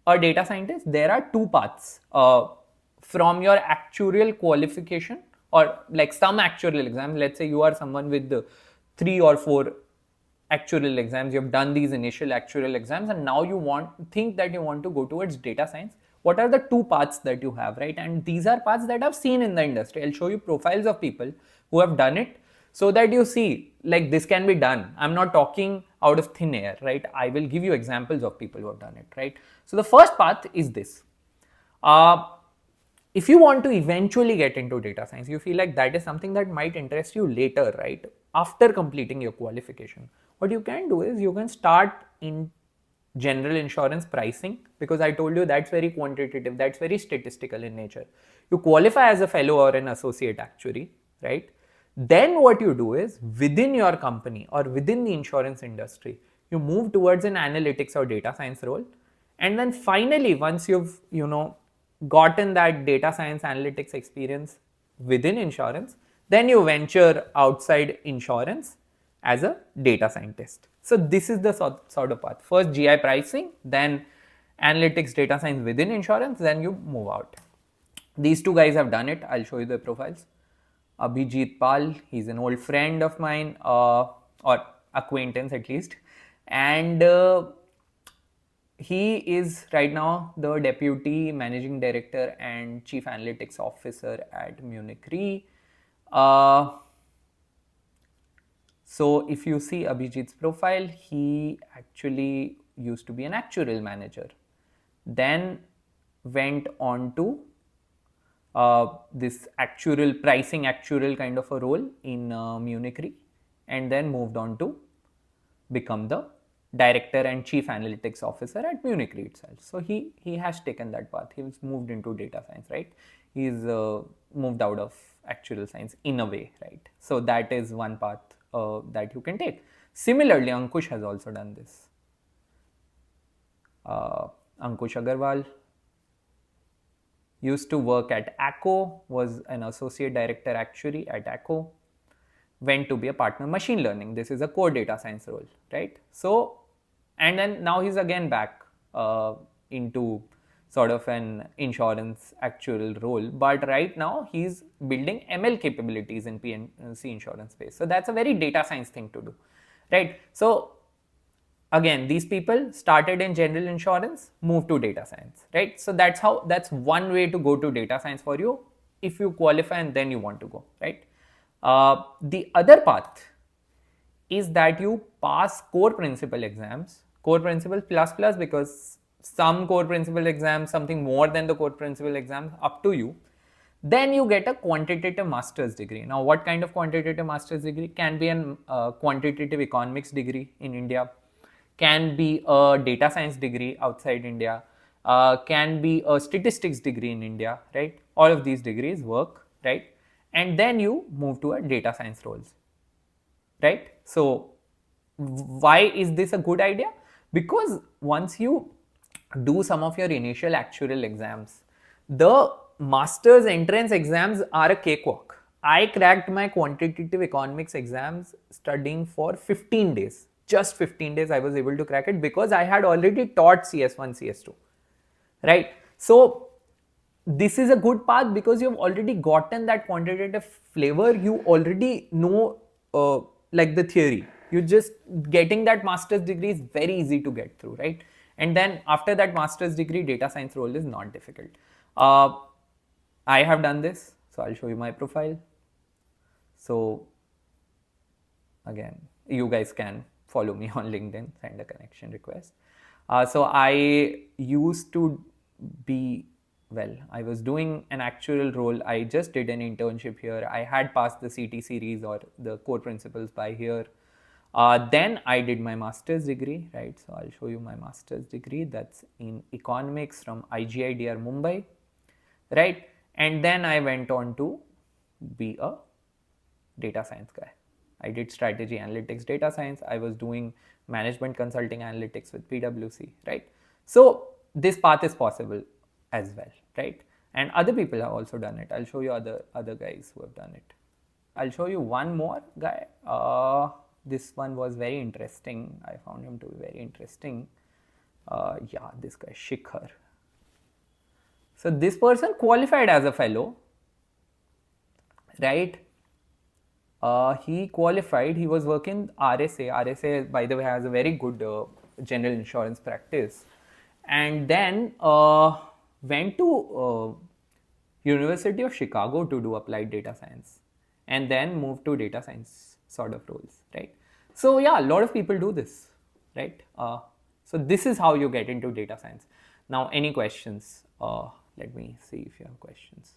a data scientist? There are 2 paths. From your actuarial qualification or like some actuarial exams, let's say you are someone with the 3 or 4 actuarial exams, you have done these initial actuarial exams and now you think that you want to go towards data science. What are the 2 paths that you have, right? And these are paths that I've seen in the industry. I'll show you profiles of people who have done it so that you see like this can be done. I'm not talking out of thin air, right? I will give you examples of people who have done it, right? So the first path is this. If you want to eventually get into data science, you feel like that is something that might interest you later, right? After completing your qualification, what you can do is you can start in general insurance pricing, because I told you that's very quantitative, that's very statistical in nature. You qualify as a fellow or an associate actuary, right? Then what you do is within your company or within the insurance industry, you move towards an analytics or data science role. And then finally, once you've, gotten that data science analytics experience within insurance, then you venture outside insurance as a data scientist. So this is the sort of path. First GI pricing, then analytics data science within insurance, then you move out. These 2 guys have done it. I'll show you their profiles. Abhijit Pal, he's an old friend of mine, or acquaintance at least, and he is right now the deputy managing director and chief analytics officer at Munich Re. So if you see Abhijit's profile, he actually used to be an actuarial manager, then went on to this actuarial kind of a role in Munich Re, and then moved on to become the director and chief analytics officer at Munich Re itself. So he has taken that path. He's moved into data science, right? He's moved out of actual science in a way, right? So that is one path that you can take. Similarly, Ankush has also done this. Ankush Agarwal used to work at ACO, was an associate director actuary at ACO, went to be a partner machine learning. This is a core data science role, right? So, and then now he's again back into sort of an insurance actuarial role, but right now he's building ML capabilities in P&C insurance space. So that's a very data science thing to do, right? So again, these people started in general insurance, moved to data science, right? So that's one way to go to data science for you if you qualify and then you want to go, right? The other path is that you pass core principle exams, core principle plus plus, because some core principle exams, something more than the core principle exams, up to you. Then you get a quantitative master's degree. Now, what kind of quantitative master's degree? Can be a quantitative economics degree in India, can be a data science degree outside India, can be a statistics degree in India, right? All of these degrees work, right? And then you move to a data science roles, right? So why is this a good idea? Because once you do some of your initial actuarial exams, the master's entrance exams are a cakewalk. I cracked my quantitative economics exams studying for 15 days. Just 15 days I was able to crack it because I had already taught CS1, CS2, right? So this is a good path because you've already gotten that quantitative flavor. You already know like the theory. You just getting that master's degree is very easy to get through, right? And then after that master's degree, data science role is not difficult. I have done this, so I'll show you my profile. So again, you guys can follow me on LinkedIn, send a connection request. So I used to be, well, I was doing an actuarial role. I just did an internship here. I had passed the CT series or the core principles by here. Then I did my master's degree, right? So I'll show you my master's degree. That's in economics from IGIDR Mumbai, right? And then I went on to be a data science guy. I did strategy analytics data science. I was doing management consulting analytics with PwC, right? So this path is possible as well, right? And other people have also done it. I'll show you other guys who have done it. I'll show you one more guy. This one was very interesting. I found him to be very interesting. Yeah, this guy Shikhar. So this person qualified as a fellow, right? He qualified. He was working RSA. RSA, by the way, has a very good general insurance practice, and then went to University of Chicago to do applied data science, and then moved to data science sort of roles, right? So yeah, a lot of people do this, right? So this is how you get into data science. Now, any questions? Let me see if you have questions.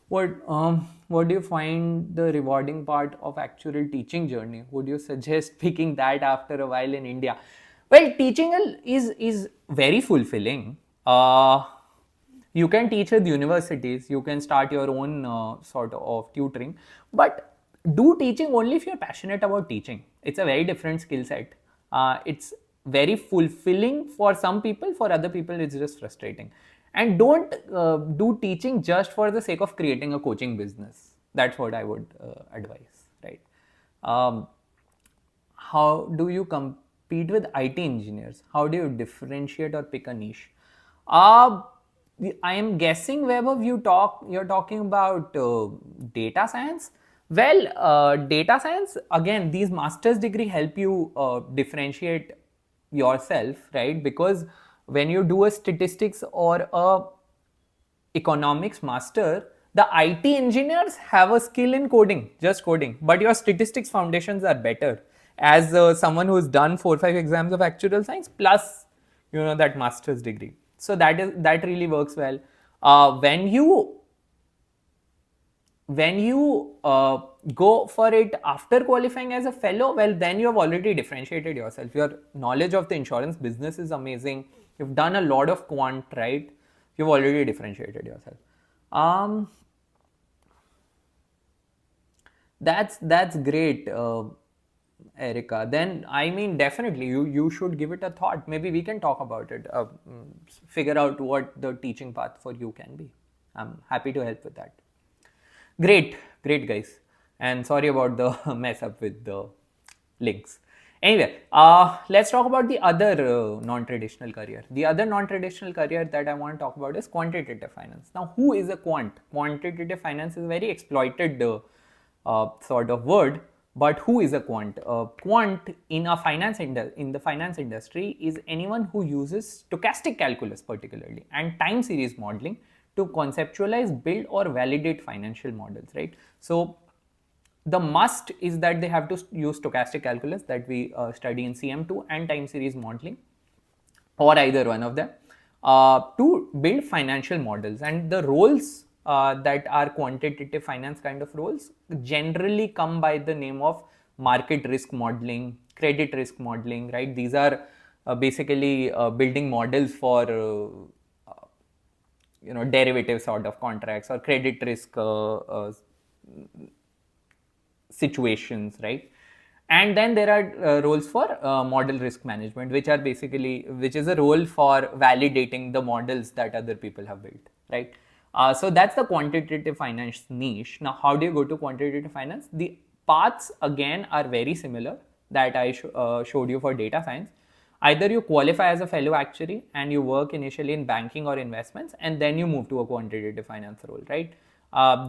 What do you find the rewarding part of actual teaching journey? Would you suggest picking that after a while in India? Well, teaching is very fulfilling. You can teach at universities. You can start your own sort of tutoring, but do teaching only if you're passionate about teaching. It's a very different skill set. It's very fulfilling for some people. For other people, it's just frustrating. And don't do teaching just for the sake of creating a coaching business. That's what I would advise, right? How do you compete with IT engineers? How do you differentiate or pick a niche? I am guessing, Vaibhav, you're talking about data science. Well, data science, again, these master's degree help you differentiate yourself, right? Because when you do a statistics or a economics master, the IT engineers have a skill in coding, just coding, but your statistics foundations are better. As someone who's done 4 or 5 exams of actuarial science plus, that master's degree, so that really works well. When you go for it after qualifying as a fellow, well, then you have already differentiated yourself. Your knowledge of the insurance business is amazing. You've done a lot of quant, right? You've already differentiated yourself. That's great, Erica. Then I mean, definitely you should give it a thought. Maybe we can talk about it. Figure out what the teaching path for you can be. I'm happy to help with that. Great guys. And sorry about the mess up with the links. Anyway, let's talk about the other non-traditional career. The other non-traditional career that I want to talk about is quantitative finance. Now, who is a quant? Quantitative finance is a very exploited sort of word, but who is a quant? Quant in a in the finance industry is anyone who uses stochastic calculus particularly and time series modeling to conceptualize, build, or validate financial models, right? So the must is that they have to use stochastic calculus that we study in CM2 and time series modeling, or either one of them, to build financial models. And the roles that are quantitative finance kind of roles generally come by the name of market risk modeling, credit risk modeling, right? These are basically building models for derivative sort of contracts or credit risk situations, right? And then there are roles for model risk management, which is a role for validating the models that other people have built, right? So that's the quantitative finance niche. Now, how do you go to quantitative finance? The paths again are very similar that I showed you for data science. Either you qualify as a fellow actuary and you work initially in banking or investments, and then you move to a quantitative finance role, right?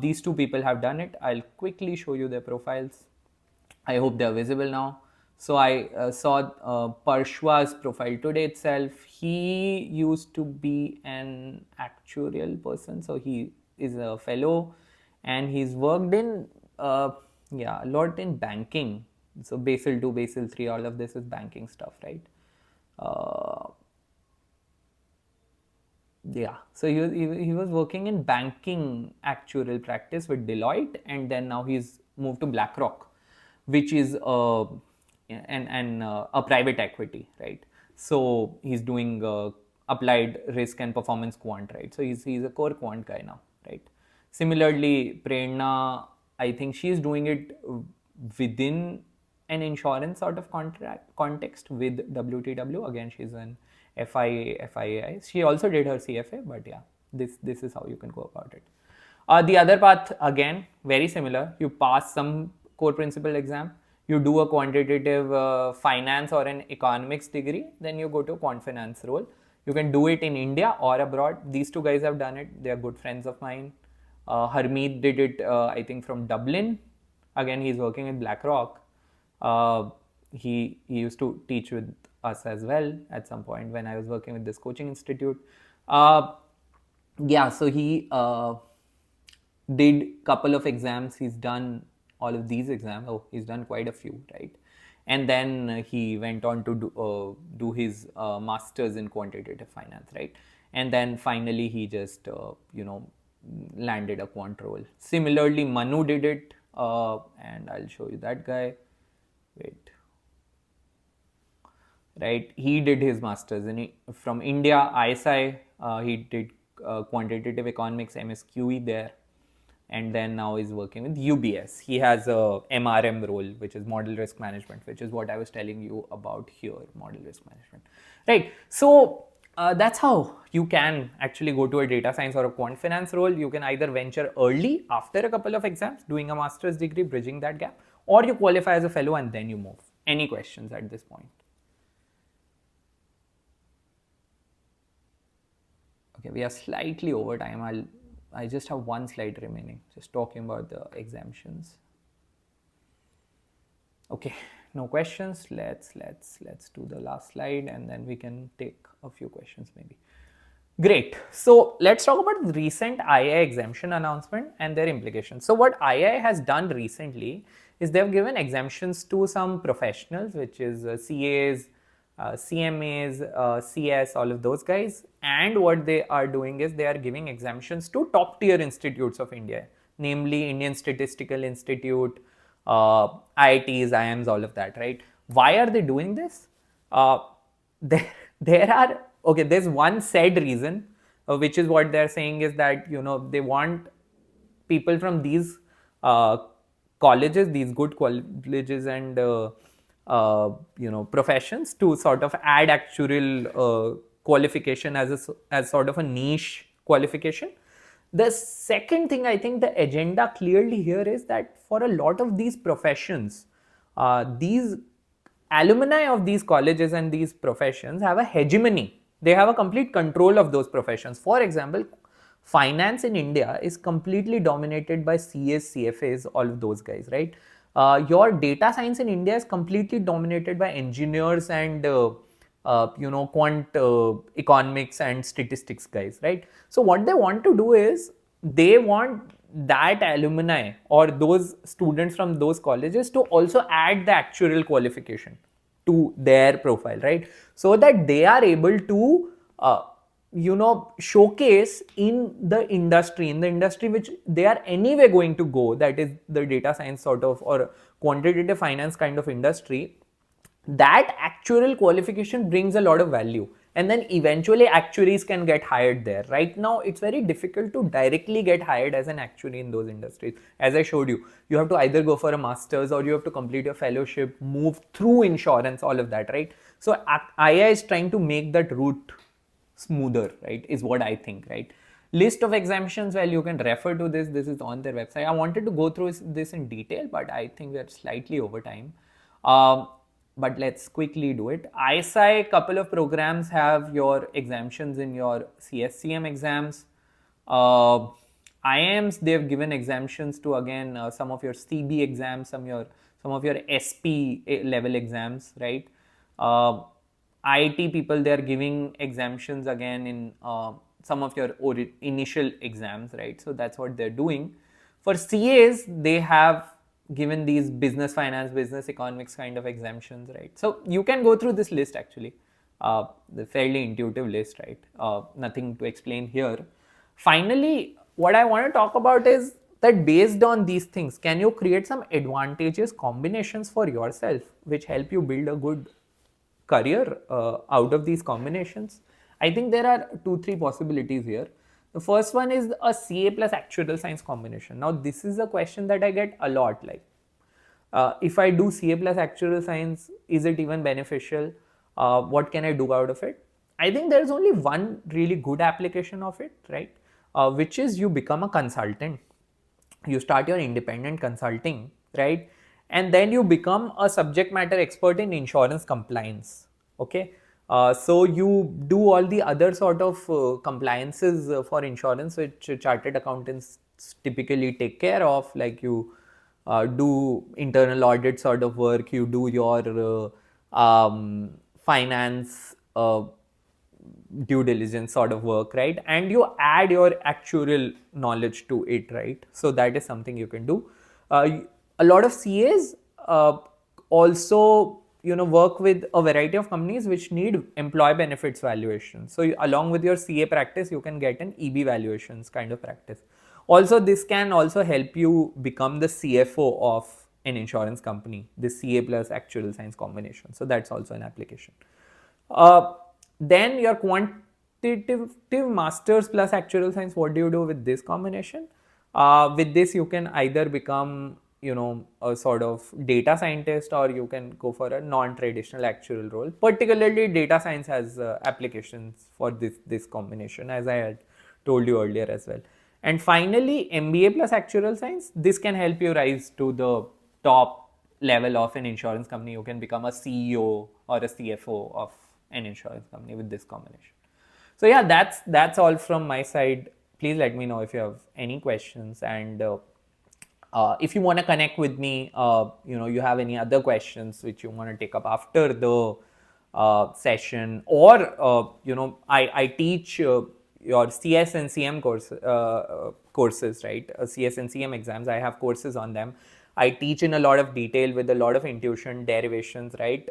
These two people have done it. I'll quickly show you their profiles. I hope they're visible now. So I saw Parshwa's profile today itself. He used to be an actuarial person, so he is a fellow, and he's worked in a lot in banking. So Basel 2, Basel 3, all of this is banking stuff, right? So he was working in banking actuarial practice with Deloitte, and then now he's moved to BlackRock, which is a private equity, right? So he's doing applied risk and performance quant, right? So he's a core quant guy now, right? Similarly, Prerna, I think she's doing it within an insurance sort of context with WTW. Again, she's an FIAI. She also did her CFA, but yeah, this is how you can go about it. The other path, again, very similar. You pass some core principle exam, you do a quantitative finance or an economics degree, then you go to a quant finance role. You can do it in India or abroad. These two guys have done it. They are good friends of mine. Harmeet did it, I think, from Dublin. Again, he's working with BlackRock. He used to teach with us as well at some point when I was working with this coaching institute. So he did couple of exams. He's done all of these exams. Oh, he's done quite a few, right? And then he went on to do his master's in quantitative finance, right? And then finally he just landed a quant role. Similarly, Manu did it, and I'll show you that guy. Wait. Right, he did his masters from India, ISI. He did quantitative economics MSQE there, and then now he's working with UBS. He has a MRM role, which is model risk management, which is what I was telling you about here, model risk management, right? So that's how you can actually go to a data science or a quant finance role. You can either venture early after a couple of exams, doing a master's degree, bridging that gap, or you qualify as a fellow and then you move. Any questions at this point? Okay, we are slightly over time. I just have one slide remaining, just talking about the exemptions. Okay, no questions. Let's do the last slide and then we can take a few questions maybe. Great. So let's talk about the recent II exemption announcement and their implications. So what II has done recently is they've given exemptions to some professionals, which is CAs, CMAs, CS, all of those guys. And what they are doing is they are giving exemptions to top tier institutes of India. namely Indian Statistical Institute, IITs, IIMs, all of that, right? Why are they doing this? Uh, there, there are, okay, there's one said reason, which is what they're saying is that, they want people from these uh, colleges, these good colleges and professions to sort of add actuarial qualification as sort of a niche qualification. The second thing, I think the agenda clearly here is that for a lot of these professions, these alumni of these colleges and these professions have a hegemony. They have a complete control of those professions. For example, finance in India is completely dominated by CAs, CFAs, all of those guys, right? Your data science in India is completely dominated by engineers and quant economics and statistics guys, right? So what they want to do is they want that alumni or those students from those colleges to also add the actuarial qualification to their profile, right? So that they are able to showcase in the industry which they are anyway going to go, that is the data science sort of or quantitative finance kind of industry. That actuarial qualification brings a lot of value, and then eventually actuaries can get hired there. Right now it's very difficult to directly get hired as an actuary in those industries. As I showed you, you have to either go for a master's or you have to complete your fellowship, move through insurance, all of that, right? So IA is trying to make that route smoother, right, is what I think, right? List of exemptions, well, you can refer to this is on their website. I wanted to go through this in detail, but I think we're slightly over time. But let's quickly do it. ISI, couple of programs have your exemptions in your CSCM exams. IIMs, they've given exemptions to, again, some of your CB exams, some of your SP level exams, right? IIT people, they are giving exemptions again in some of your initial exams, right? So that's what they're doing. For CAs, they have given these business finance, business economics kind of exemptions, right? So you can go through this list actually, the fairly intuitive list, right? Nothing to explain here. Finally, what I want to talk about is that based on these things, can you create some advantageous combinations for yourself which help you build a good career out of these combinations? I think there are 2-3 possibilities here. The first one is a CA plus actuarial science combination. Now, this is a question that I get a lot, like, if I do CA plus actuarial science, is it even beneficial? What can I do out of it? I think there is only one really good application of it, right? Which is you become a consultant. You start your independent consulting, right? And then you become a subject matter expert in insurance compliance, okay? So you do all the other sort of compliances for insurance which chartered accountants typically take care of, like you do internal audit sort of work, you do your finance due diligence sort of work, right? And you add your actuarial knowledge to it, right? So that is something you can do. A lot of CAs also work with a variety of companies which need employee benefits valuation. So along with your CA practice, you can get an EB valuations kind of practice. Also, this can also help you become the CFO of an insurance company, this CA plus actuarial science combination. So that's also an application. Then your quantitative masters plus actuarial science, what do you do with this combination? With this, you can either become a sort of data scientist, or you can go for a non-traditional actuarial role. Particularly data science has applications for this combination, as I had told you earlier as well. And finally, MBA plus actuarial science, this can help you rise to the top level of an insurance company. You can become a CEO or a CFO of an insurance company with this combination. So yeah, that's all from my side. Please let me know if you have any questions, and if you want to connect with me, you have any other questions which you want to take up after the session, or I teach your CS and CM courses, right? CS and CM exams, I have courses on them. I teach in a lot of detail with a lot of intuition, derivations, right?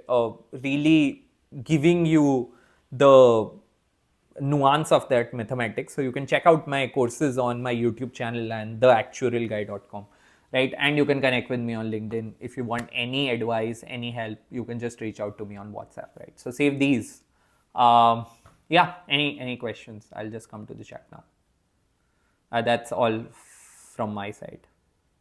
Really giving you the nuance of that mathematics. So you can check out my courses on my YouTube channel and theactuarialguy.com, right? And you can connect with me on LinkedIn. If you want any advice, any help, you can just reach out to me on WhatsApp, right? So save these. Yeah, any questions? I'll just come to the chat now. That's all from my side.